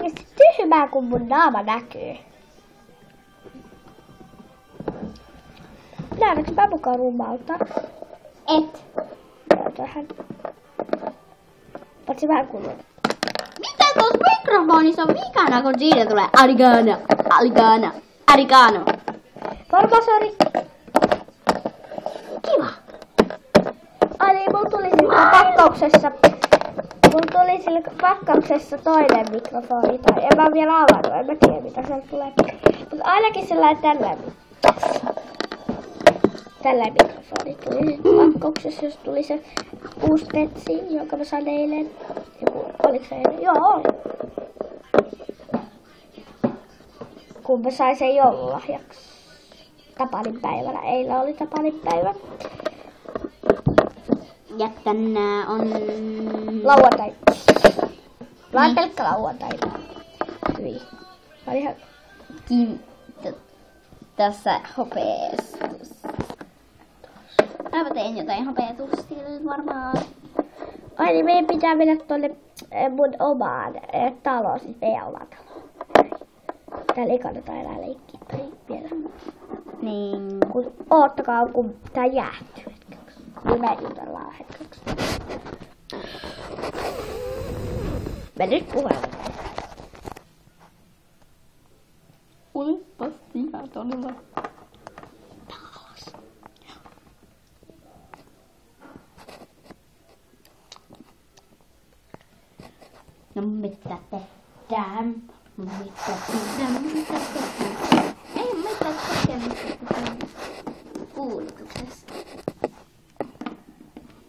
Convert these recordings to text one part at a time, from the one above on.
oikeesti tyhmää, kun mun naama näkyy. Nähdäänkö mä mukaan rumalta? Et. Tähän. Paitsi vähän kuuluu. Mitä tuossa mikrofonissa on vikana, kun siitä tulee arigano. Varmaan se on rikki. Kiva. Ai niin, mulla tuli sillä pakkauksessa toinen mikrofoni. Tai en mä vielä avannut, en mä tiedä mitä sieltä tulee. Mutta ainakin sellainen tällä mikrofoni tuli pakkauksessa, jos tuli se uusi petsi, jonka mä sain eilen. Oliko se eilen? Joo, oli. Kun mä sain sen joululahjaksi. Tapanin päivänä. Eilen oli Tapanin päivä. Ja tänään on... Lauantai. Vaan pelkkä lauantai. Hyi. Mä olin ihan... Tässä hopeessa. Mä tein jotain hopeatusta varmaan. Ai niin, meidän pitää mennä tuonne mun omaan taloon, siis meidän omaan taloon. Täällä ei kannata enää leikkiä tai vielä. Niin. Oottakaa, kun tää jäähtyy hetkeksi. Niin me jutellaan hetkeksi. Mä nyt puhelen. Olipas hyvä todella. No mitä tehdään? Ei mitään tekemistä kuulutuksesta.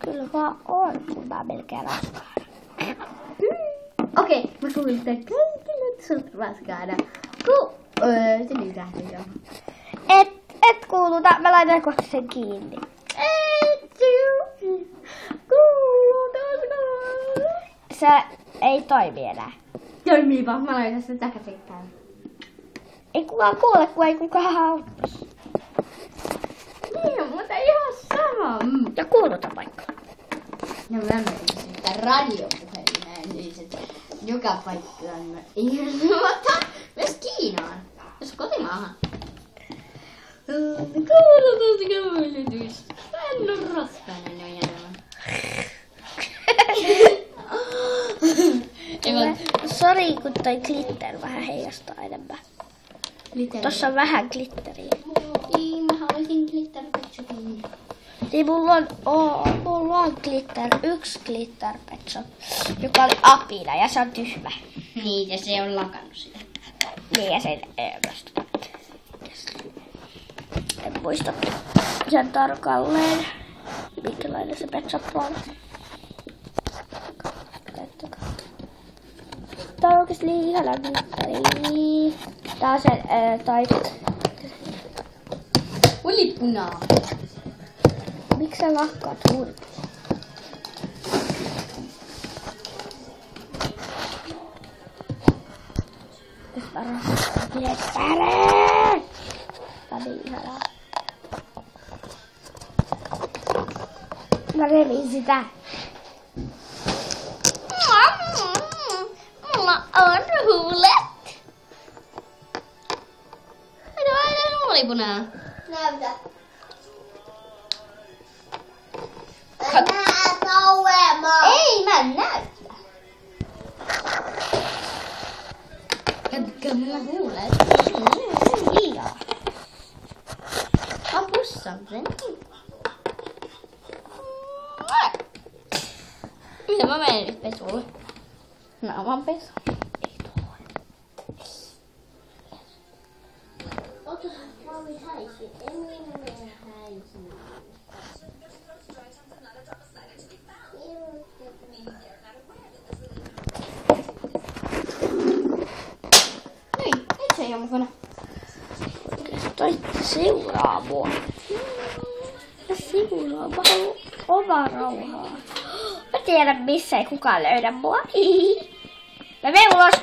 Kyllä vaan on, kun mä melkein raskaana. Okei, mä kuulin kaikille, että sut raskaana. Se niin lähti jo. Et kuuluta, mä laitan kohta sen kiinni. Se ei toimi enää. Toimii vaan, mä laitan sen takaisin päälle. Ei kukaan kuule, kun ei kukaan auttaisi. Niin, mutta ihan sama. Ja kuuluta vaikka. No mä menen sitä radiopuhelimeen, niin se joka paikkaan mä ilmoitan. Myös Kiinaan, jos kotimaahan. Kuulutus. En oo raskaana noin. Sori, kun toi glitter vähän heijastaa enemmän. Tossa on vähän glitteriä. Ei, mä haluaisin glitterpetsukin. Niin mulla on yksi glitterpetsu, joka oli apina ja se on tyhmä. Niin, ja se on lakannut sitä. Niin ja sen en muista sen tarkalleen, minkälainen se petsu on. Tää on oikeesti niin ihana glitteri. Tää on sen Oli punaa. Miksi sä lakkaat huudet? Nyt mä raskaan glitteri! Tää on niin ihanaa. Mä revin sitä. Mulla on huulet. Mitä aina huulipunaa? Näytä. Näet kauemmas. Ei mä näytä. Katsokkaa mulla huulet. Liiaa. Mä pussan sen. Mitä mä menen nyt pesulle? Naaman pesu. Ei tuo. Niin, nyt se ei oo mukana. Toi seuraa mua. Ja seuraa. Mä haluan omaa rauhaa. Mä tiedän missä ei kukaan löydä mua. Mä menen ulos.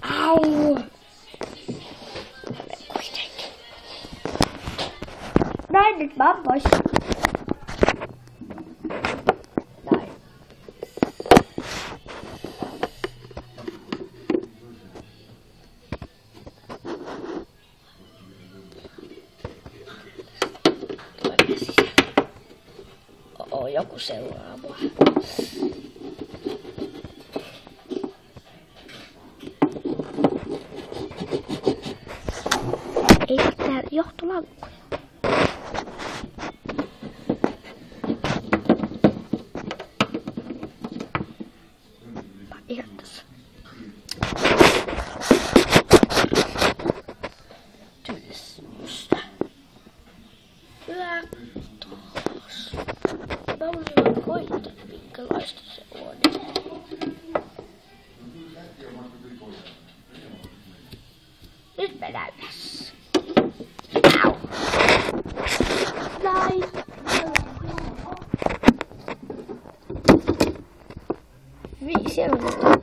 Au. Kuitenkin. Näin nyt mä oon pois. Näin. kun seuraa mua. Ei mitään johtolankkuja. Ihan tässä. Tylsyystä. Hyvä taas. Mä olisin koittanut, minkälaista se on. Nyt mennään ylös. Au. Näin. Hyvin, siellä on jotain.